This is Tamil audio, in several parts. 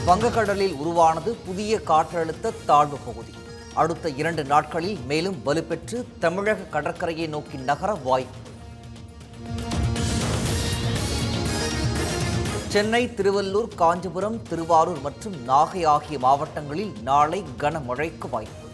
வங்கக்கடலில் உருவானது புதிய காற்றழுத்த தாழ்வு பகுதி. அடுத்த 2 நாட்களில் மேலும் வலுப்பெற்று தமிழக கடற்கரையை நோக்கி நகர வாய்ப்பு. சென்னை, திருவள்ளூர், காஞ்சிபுரம், திருவாரூர் மற்றும் நாகை ஆகிய மாவட்டங்களில் நாளை கனமழைக்கு வாய்ப்பு.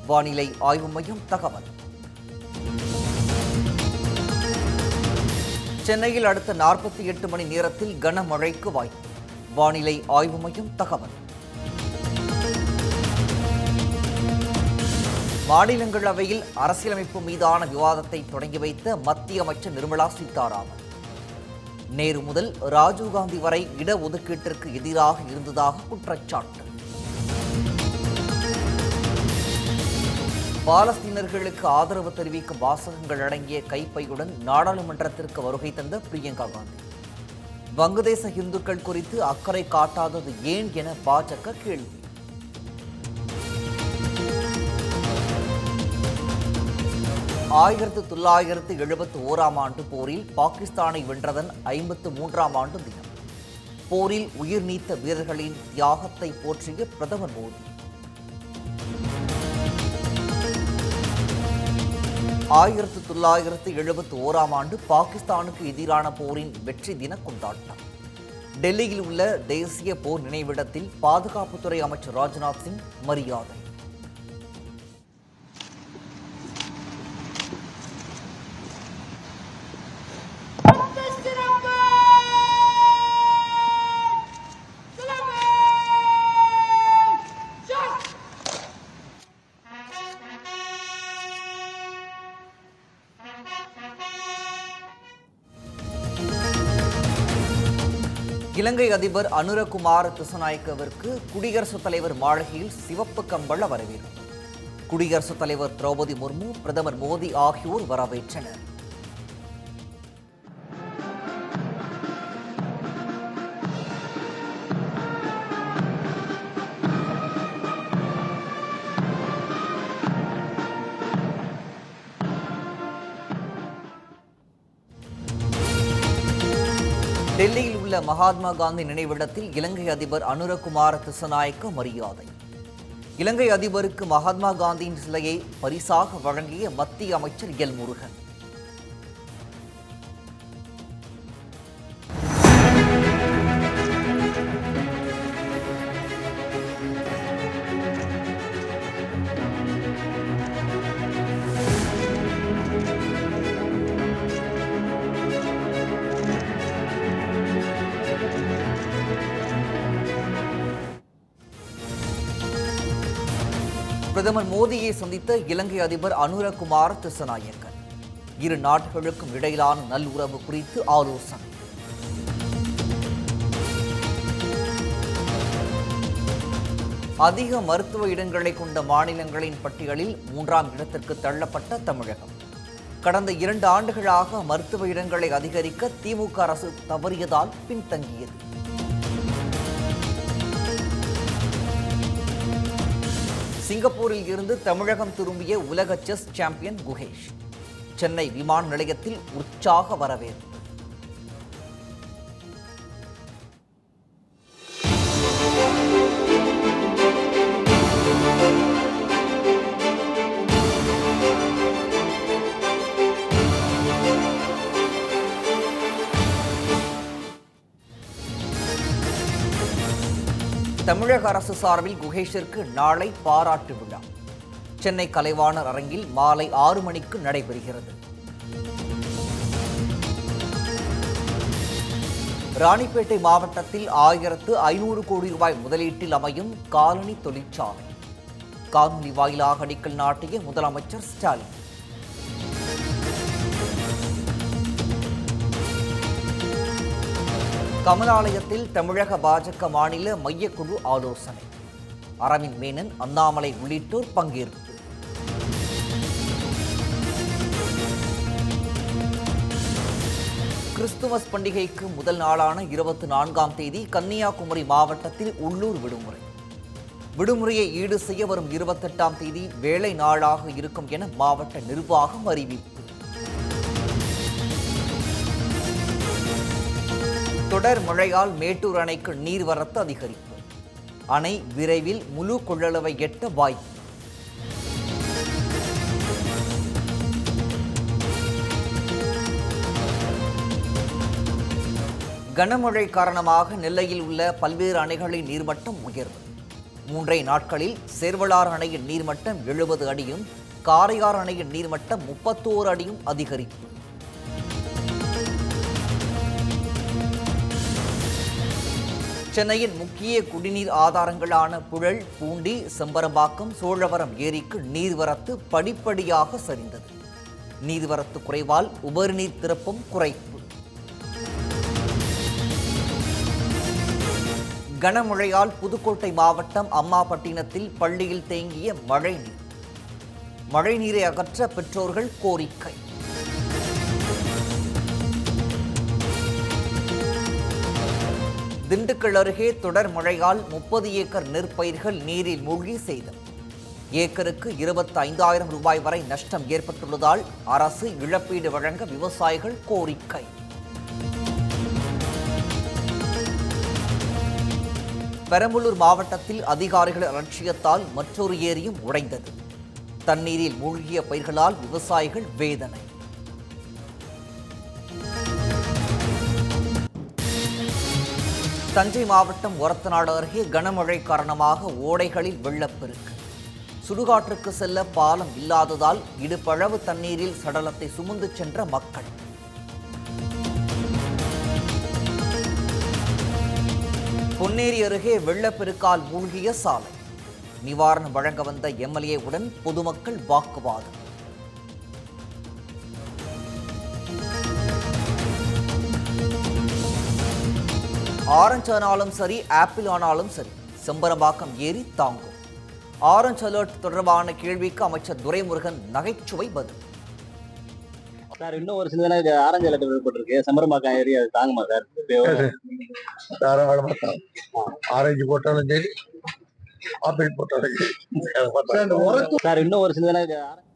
வானிலை ஆய்வு மையம் தகவல். சென்னையில் அடுத்த 48 மணி நேரத்தில் கனமழைக்கு வாய்ப்பு. வானிலை ஆய்வு மையம் தகவல். மாநிலங்களவையில் அரசியலமைப்பு மீதான விவாதத்தை தொடங்கி வைத்த மத்திய அமைச்சர் நிர்மலா சீதாராமன், நேரு முதல் ராஜீவ்காந்தி வரை இடஒதுக்கீட்டிற்கு எதிராக இருந்ததாக குற்றச்சாட்டு. பாலஸ்தீனர்களுக்கு ஆதரவு தெரிவிக்கும் வாசகங்கள் அடங்கிய கைப்பையுடன் நாடாளுமன்றத்திற்கு வருகை தந்த பிரியங்கா காந்தி, வங்கதேச இந்துக்கள் குறித்து அக்கறை காட்டாதது ஏன் என பாஜக கேள்வி. ஆயிரத்து 1971 ஆண்டு போரில் பாகிஸ்தானை வென்றதன் 53ஆம் ஆண்டு தினம். போரில் உயிர் நீத்த வீரர்களின் தியாகத்தை போற்றிய பிரதமர் மோடி. 1971ஆம் ஆண்டு பாகிஸ்தானுக்கு எதிரான போரின் வெற்றி தின கொண்டாட்டம். டெல்லியில் உள்ள தேசிய போர் நினைவிடத்தில் பாதுகாப்புத்துறை அமைச்சர் ராஜ்நாத் சிங் மரியாதை. இலங்கை அதிபர் அனுரகுமார திசநாயக்கவிற்கு குடியரசுத் தலைவர் மாளிகையில் சிவப்பு கம்பள வரவேற்பு. குடியரசுத் தலைவர் திரௌபதி முர்மு, பிரதமர் மோடி ஆகியோர் வரவேற்றனர். டெல்லியில் உள்ள மகாத்மா காந்தி நினைவிடத்தில் இலங்கை அதிபர் அனுரகுமார திசநாயக்க மரியாதை. இலங்கை அதிபருக்கு மகாத்மா காந்தியின் சிலையை பரிசாக வழங்கிய மத்திய அமைச்சர் எல் முருகன். பிரதமர் மோடியை சந்தித்த இலங்கை அதிபர் அனுரகுமார திசநாயக்க, இரு நாடுகளுக்கும் இடையிலான நல்லுறவு குறித்து ஆலோசனை. அதிக மருத்துவ இடங்களை கொண்ட மாநிலங்களின் பட்டியலில் 3ஆம் இடத்திற்கு தள்ளப்பட்ட தமிழகம். கடந்த 2 ஆண்டுகளாக மருத்துவ இடங்களை அதிகரிக்க திமுக அரசு தவறியதால் பின்தங்கியது. சிங்கப்பூரில் இருந்து தமிழகம் திரும்பிய உலக செஸ் சாம்பியன் குகேஷ், சென்னை விமான நிலையத்தில் உற்சாக வரவேற்பு. தமிழக அரசு சார்பில் குகேஷிற்கு நாளை பாராட்டு விழா. சென்னை கலைவாணர் அரங்கில் மாலை 6 மணிக்கு நடைபெறுகிறது. ராணிப்பேட்டை மாவட்டத்தில் 1500 கோடி ரூபாய் முதலீட்டில் அமையும் காலனி தொழிற்சாலை. காணொலி வாயிலாக அடிக்கல் நாட்டிய முதலமைச்சர் ஸ்டாலின். கமலாலயத்தில் தமிழக பாஜக மாநில மையக்குழு ஆலோசனை. அரவிந்த் மேனன், அண்ணாமலை உள்ளிட்டோர் பங்கேற்பு. கிறிஸ்துமஸ் பண்டிகைக்கு முதல் நாளான 24ஆம் தேதி கன்னியாகுமரி மாவட்டத்தில் உள்ளூர் விடுமுறை. விடுமுறையை ஈடு செய்ய வரும் 28ஆம் தேதி வேலை நாளாக இருக்கும் என மாவட்ட நிர்வாகம் அறிவிப்பு. தொடர் மழையால் மேட்டூர் அணைக்கு நீர்வரத்து அதிகரிப்பு. அணை விரைவில் முழு கொள்ளளவை எட்ட வாய்ப்பு. கனமழை காரணமாக நெல்லையில் உள்ள பல்வேறு அணைகளின் நீர்மட்டம் உயர்வு. 3 நாட்களில் சேர்வலாறு அணையின் நீர்மட்டம் 70 அடியும், காரையார் அணையின் நீர்மட்டம் 31 அடியும் அதிகரிப்பு. சென்னையின் முக்கிய குடிநீர் ஆதாரங்களான புழல், பூண்டி, செம்பரம்பாக்கம், சோழவரம் ஏரிக்கு நீர்வரத்து படிப்படியாக சரிந்தது. நீர்வரத்து குறைவால் உபரிநீர் திறப்பும் குறைப்பு. கனமழையால் புதுக்கோட்டை மாவட்டம் அம்மாபட்டினத்தில் பள்ளியில் தேங்கிய மழைநீர். மழைநீரை அகற்ற பெற்றோர்கள் கோரிக்கை. திண்டுக்கல் அருகே தொடர் மழையால் 30 ஏக்கர் நெற்பயிர்கள் நீரில் மூழ்கி சேதம். ஏக்கருக்கு 25,000 ரூபாய் வரை நஷ்டம் ஏற்பட்டுள்ளதால் அரசு இழப்பீடு வழங்க விவசாயிகள் கோரிக்கை. பெரம்பலூர் மாவட்டத்தில் அதிகாரிகள் அலட்சியத்தால் மற்றொரு ஏரியும் உடைந்தது. தண்ணீரில் மூழ்கிய பயிர்களால் விவசாயிகள் வேதனை. தஞ்சை மாவட்டம் ஒரத்தநாடு அருகே கனமழை காரணமாக ஓடைகளில் வெள்ளப்பெருக்கு. சுடுகாற்றுக்கு செல்ல பாலம் இல்லாததால் இடுப்பளவு தண்ணீரில் சடலத்தை சுமந்து சென்ற மக்கள். பொன்னேரி அருகே வெள்ளப்பெருக்கால் மூழ்கிய சாலை. நிவாரணம் வழங்க வந்த எம்எல்ஏவுடன் பொதுமக்கள் வாக்குவாதம். ஆரஞ்சு ஆனாலும் சரி, ஆப்பிள் ஆனாலும் சரி, செம்பரம்பாக்கம் ஏரி தாங்கும். ஆரஞ்சு அலர்ட் தொடர்பான கேள்விக்கு அமைச்சர் துரைமுருகன் நகைச்சுவை பதில். சார், இன்னும் ஒரு சில தினம் ஆரஞ்சு அலர்ட் விடப்பட்டிருக்கு. செம்பரம்பாக்கம் ஏரியா அது தாங்குமா சார்? தாராளமா தாங்கும். ஆரஞ்சு போட்டாலும் சரி, ஆப்பிள் போட்டாலும் சரி. சார், இன்னும் ஒரு சில தினம்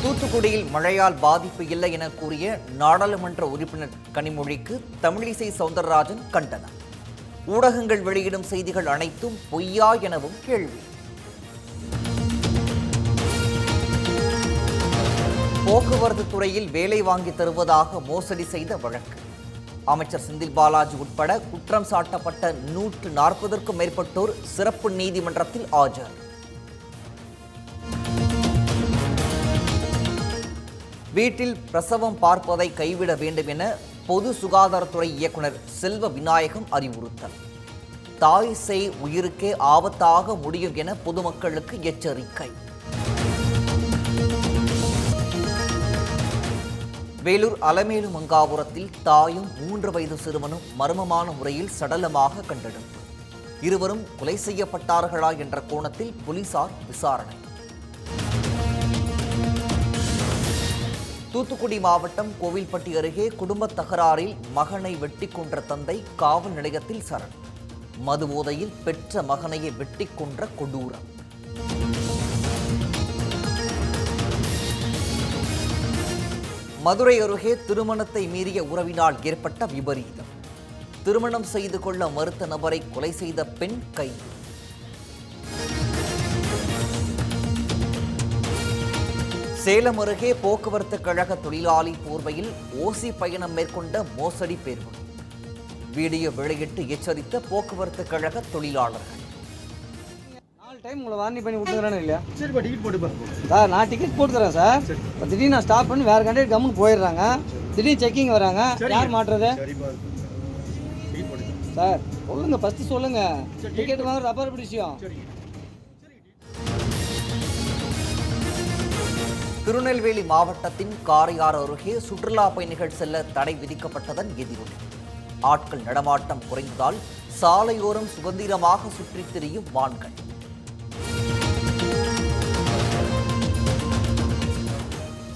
தூத்துக்குடியில் மழையால் பாதிப்பு இல்லை என கூறிய நாடாளுமன்ற உறுப்பினர் கனிமொழிக்கு தமிழிசை சவுந்தரராஜன் கண்டனம். ஊடகங்கள் வெளியிடும் செய்திகள் அனைத்தும் பொய்யா எனவும் கேள்வி. போக்குவரத்து துறையில் வேலை வாங்கி தருவதாக மோசடி செய்த வழக்கு. அமைச்சர் செந்தில் பாலாஜி உட்பட குற்றம் சாட்டப்பட்ட 140க்கும் மேற்பட்டோர் சிறப்பு நீதிமன்றத்தில் ஆஜர். வீட்டில் பிரசவம் பார்ப்பதை கைவிட வேண்டும் என பொது சுகாதாரத்துறை இயக்குனர் செல்வ விநாயகம் அறிவுறுத்தல். தாய் சேய் உயிருக்கே ஆபத்தாக முடியும் என பொதுமக்களுக்கு எச்சரிக்கை. வேலூர் அலமேலு மங்காபுரத்தில் தாயும் 3 வயது சிறுவனும் மர்மமான முறையில் சடலமாக கண்டெடுப்பு. இருவரும் கொலை செய்யப்பட்டார்களா என்ற கோணத்தில் போலீசார் விசாரணை. தூத்துக்குடி மாவட்டம் கோவில்பட்டி அருகே குடும்ப தகராறில் மகனை வெட்டி கொன்ற தந்தை காவல் நிலையத்தில் சரண். மது போதையில் பெற்ற மகனையை வெட்டி கொன்ற கொடூரம். மதுரை அருகே திருமணத்தை மீறிய உறவினால் ஏற்பட்ட விபரீதம். திருமணம் செய்து கொள்ள மறுத்த நபரை கொலை செய்த பெண் கைது. சேலம் அருகே போக்குவரத்து கழக தொழிலாளி போர்வையில் ஓசி பயணம் மேற்கொண்ட மோசடி பேர்வழி. வீடியோ வெளியிட்டு எச்சரித்த போக்குவரத்து கழக தொழிலாளர்கள். டைம் உங்களை வார்னிங் பண்ணி கொடுத்துறேன்னு இல்லையா? சரிப்பா, டிக்கெட் போட்டு சார். நான் டிக்கெட் போட்டு தரேன் சார். திடீர்னு நான் ஸ்டாப் பண்ணி வேறு கண்டக்டர் கம்முன்னு போயிடுறாங்க. திடீர்னு செக்கிங் வராங்க. யார் மாட்டுறது சார்? சொல்லுங்க, ஃபர்ஸ்ட் சொல்லுங்க. டிக்கெட் வாங்குறது அப்புறம் விஷயம். திருநெல்வேலி மாவட்டத்தின் காரையார் அருகே சுற்றுலா பயணிகள் செல்ல தடை விதிக்கப்பட்டதன் எதிரொலி. ஆட்கள் நடமாட்டம் குறைந்ததால் சாலையோரம் சுதந்திரமாக சுற்றித் திரியும் மான்கள்.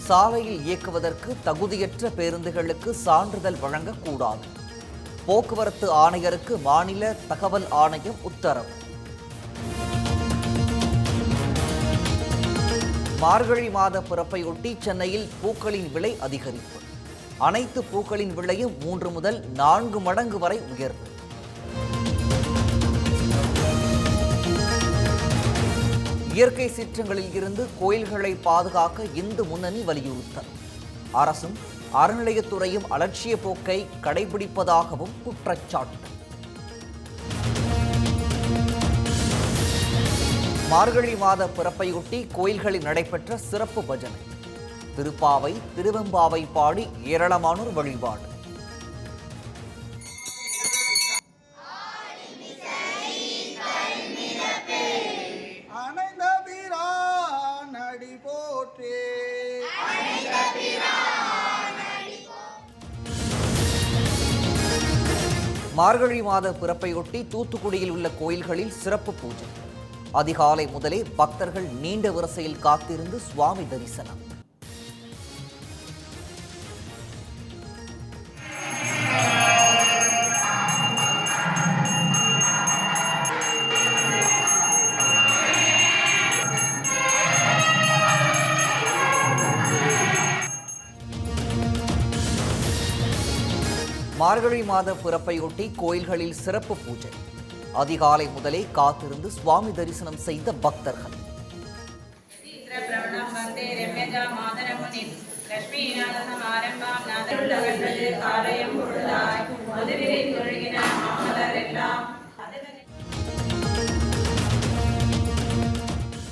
சாலையில் இயக்குவதற்கு தகுதியற்ற பேருந்துகளுக்கு சான்றிதழ் வழங்கக்கூடாது. போக்குவரத்து ஆணையருக்கு மாநில தகவல் ஆணையம் உத்தரவு. மார்கழி மாத பிறப்பையொட்டி சென்னையில் பூக்களின் விலை அதிகரிப்பு. அனைத்து பூக்களின் விலையும் 3 முதல் 4 மடங்கு வரை உயர்வு. இயற்கை சீற்றங்களில் இருந்து கோயில்களை பாதுகாக்க இந்து முன்னணி வலியுறுத்தல். அரசும் அறநிலையத்துறையும் அலட்சிய போக்கை கடைபிடிப்பதாகவும் குற்றச்சாட்டு. மார்கழி மாத பிறப்பையொட்டி கோயில்களில் நடைபெற்ற சிறப்பு பஜனை. திருப்பாவை, திருவெம்பாவை பாடி ஏராளமானோர் வழிபாடு. மார்கழி மாத பிறப்பையொட்டி தூத்துக்குடியில் உள்ள கோயில்களில் சிறப்பு பூஜை. அதிகாலை முதலே பக்தர்கள் நீண்ட வரிசையில் காத்திருந்து சுவாமி தரிசனம். மார்கழி மாத பிறப்பையொட்டி கோயில்களில் சிறப்பு பூஜை. அதிகாலை முதலே காத்திருந்து சுவாமி தரிசனம் செய்த பக்தர்கள்.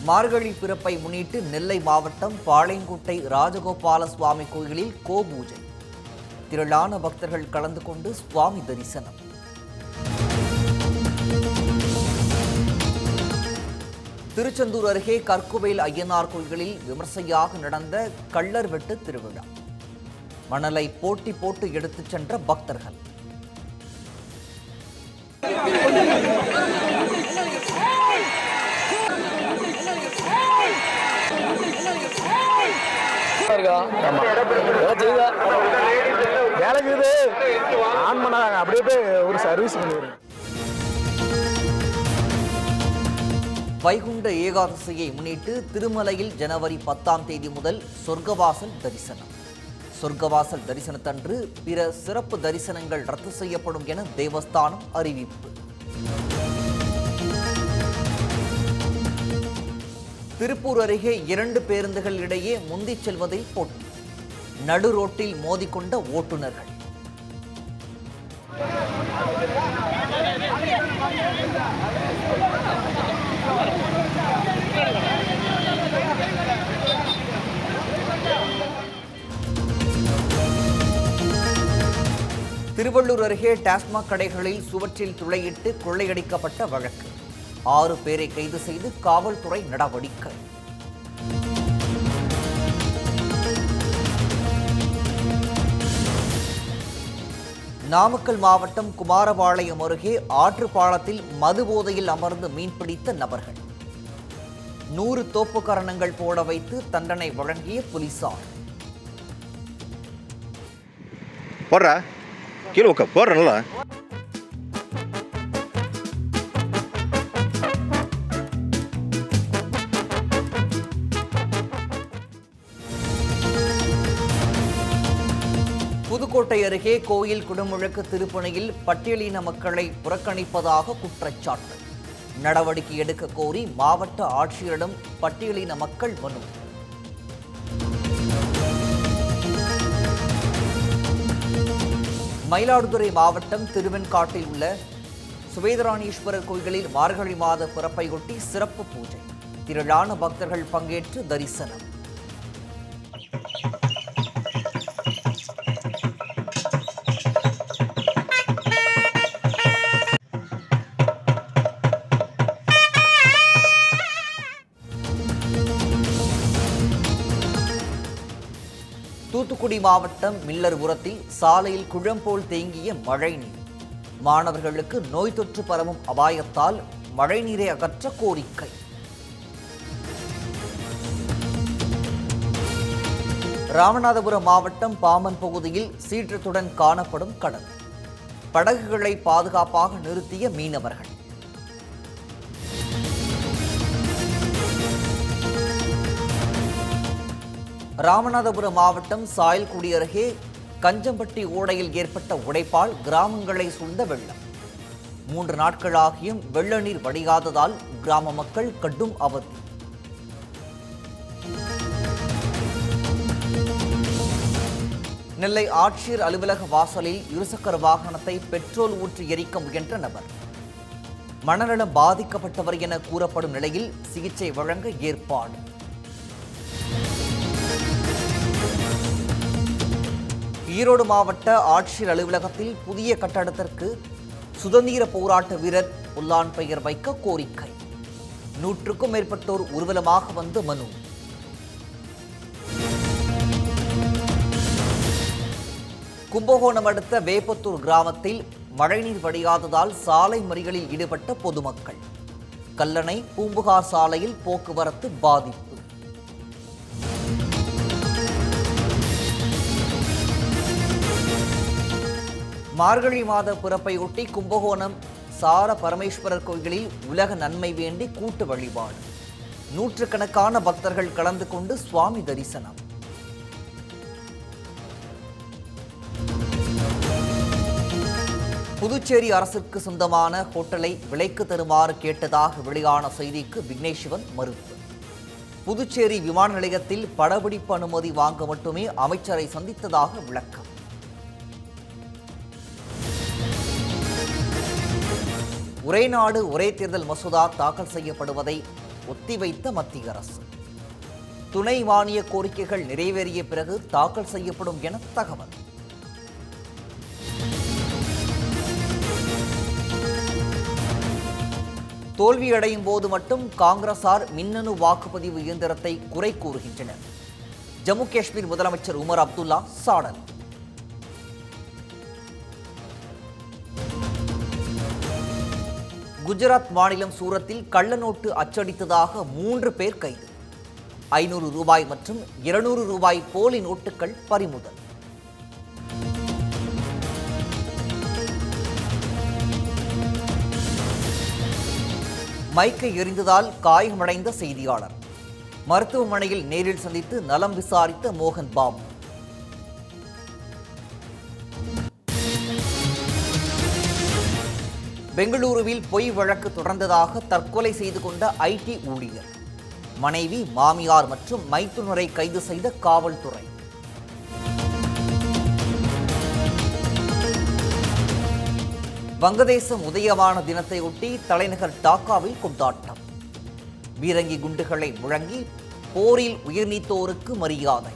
மார்கழி பிறப்பை முன்னிட்டு நெல்லை மாவட்டம் பாளையங்கோட்டை ராஜகோபால சுவாமி கோயிலில் கோபூஜை. திரளான பக்தர்கள் கலந்து கொண்டு சுவாமி தரிசனம். திருச்செந்தூர் அருகே கற்குவேல் ஐயனார் கோயில்களில் விமர்சையாக நடந்த கள்ளர் வெட்டு திருவிழா. மணலை போட்டி போட்டு எடுத்துச் சென்ற பக்தர்கள். வைகுண்ட ஏகாதசியை முன்னிட்டு திருமலையில் ஜனவரி 10ஆம் தேதி முதல் சொர்க்கவாசல் தரிசனம். சொர்க்கவாசல் தரிசனத்தன்று பிற சிறப்பு தரிசனங்கள் ரத்து செய்யப்படும் என தேவஸ்தானம் அறிவிப்பு. திருப்பூர் அருகே 2 பேருந்துகள் இடையே முந்திச் செல்வதில் போட்டி. நடு ரோட்டில் மோதிக்கொண்ட ஓட்டுநர்கள். திருவள்ளூர் அருகே டாஸ்மாக் கடைகளில் சுவற்றில் துளையிட்டு கொள்ளையடிக்கப்பட்ட வழக்கு. 6 பேரை கைது செய்து காவல்துறை நடவடிக்கை. நாமக்கல் மாவட்டம் குமாரபாளையம் அருகே ஆற்றுப்பாலத்தில் மது போதையில் அமர்ந்து மீன்பிடித்த நபர்கள். 100 தோப்புக்கரணங்கள் போட வைத்து தண்டனை வழங்கிய போலீசார். போடுறா கீழே உட்கா போடுற நல்லா. புதுக்கோட்டை அருகே கோயில் குடமுழுக்கு திருப்பணியில் பட்டியலின மக்களை புறக்கணிப்பதாக குற்றச்சாட்டு. நடவடிக்கை எடுக்க கோரி மாவட்ட ஆட்சியரிடம் பட்டியலின மக்கள் மனு. மயிலாடுதுறை மாவட்டம் திருவெண்காட்டில் உள்ள சுவேதராணீஸ்வரர் கோயில்களில் மார்கழி மாத பிறப்பையொட்டி சிறப்பு பூஜை. திரளான பக்தர்கள் பங்கேற்று தரிசனம். தூத்துக்குடி மாவட்டம் மில்லர்புரத்தில் சாலையில் குழம்போல் தேங்கிய மழைநீர். மாணவர்களுக்கு நோய் தொற்று பரவும் அபாயத்தால் மழைநீரை அகற்ற கோரிக்கை. ராமநாதபுரம் மாவட்டம் பாம்பன் பகுதியில் சீற்றத்துடன் காணப்படும் கடல். படகுகளை பாதுகாப்பாக நிறுத்திய மீனவர்கள். ராமநாதபுரம் மாவட்டம் சாயல்குடி அருகே கஞ்சம்பட்டி ஓடையில் ஏற்பட்ட உடைப்பால் கிராமங்களை சூழ்ந்த வெள்ளம். 3 நாட்களாகியும் வெள்ள நீர் வடியாததால் கிராம மக்கள் கடும் அவதி. நெல்லை ஆட்சியர் அலுவலக வாசலில் இருசக்கர வாகனத்தை பெட்ரோல் ஊற்றி எரிக்க முயன்ற நபர். மனநலம் பாதிக்கப்பட்டவர் என கூறப்படும் நிலையில் சிகிச்சை வழங்க ஏற்பாடு. ஈரோடு மாவட்ட ஆட்சியர் அலுவலகத்தில் புதிய கட்டடத்திற்கு சுதந்திர போராட்ட வீரர் புல்லான் பெயர் வைக்க கோரிக்கை. 100க்கும் மேற்பட்டோர் ஊர்வலமாக வந்து மனு. கும்பகோணம் அடுத்த வேப்பத்தூர் கிராமத்தில் மழைநீர் வடியாததால் சாலை மறியலில் ஈடுபட்ட பொதுமக்கள். கல்லணை பூம்புகார் சாலையில் போக்குவரத்து பாதிப்பு. மார்கழி மாத பிறப்பையொட்டி கும்பகோணம் சார பரமேஸ்வரர் கோயிலில் உலக நன்மை வேண்டி கூட்டு வழிபாடு. நூற்றுக்கணக்கான பக்தர்கள் கலந்து கொண்டு சுவாமி தரிசனம். புதுச்சேரி அரசுக்கு சொந்தமான ஹோட்டலை விலைக்கு தருமாறு கேட்டதாக வெளியான செய்திக்கு விக்னேஸ்வரன் மறுப்பு. புதுச்சேரி விமான நிலையத்தில் படப்பிடிப்பு அனுமதி வாங்க மட்டுமே அமைச்சரை சந்தித்ததாக விளக்கம். ஒரே நாடு ஒரே தேர்தல் மசோதா தாக்கல் செய்யப்படுவதை ஒத்திவைத்த மத்திய அரசு. துணை மானிய கோரிக்கைகள் நிறைவேறிய பிறகு தாக்கல் செய்யப்படும் என தகவல். தோல்வியடையும் போது மட்டும் காங்கிரசார் மின்னணு வாக்குப்பதிவு இயந்திரத்தை குறை கூறுகின்றனர். ஜம்மு காஷ்மீர் முதலமைச்சர் உமர் அப்துல்லா சாடல். குஜராத் மாநிலம் சூரத்தில் கள்ள நோட்டு அச்சடித்ததாக 3 பேர் கைது. 500 ரூபாய் மற்றும் 200 ரூபாய் போலி நோட்டுகள் பறிமுதல். மைக்கை எறிந்ததால் காயமடைந்த செய்தியாளர். மருத்துவமனையில் நேரில் சந்தித்து நலம் விசாரித்த மோகன் பாபு. பெங்களூருவில் பொய் வழக்கு தொடர்ந்ததாக தற்கொலை செய்து கொண்ட ஐடி ஊழியர். மனைவி, மாமியார் மற்றும் மைத்துனரை கைது செய்த காவல்துறை. வங்கதேசம் உதயமான தினத்தையொட்டி தலைநகர் டாக்காவில் கொண்டாட்டம். பீரங்கி குண்டுகளை முழங்கி போரில் உயிர் நீத்தோருக்கு மரியாதை.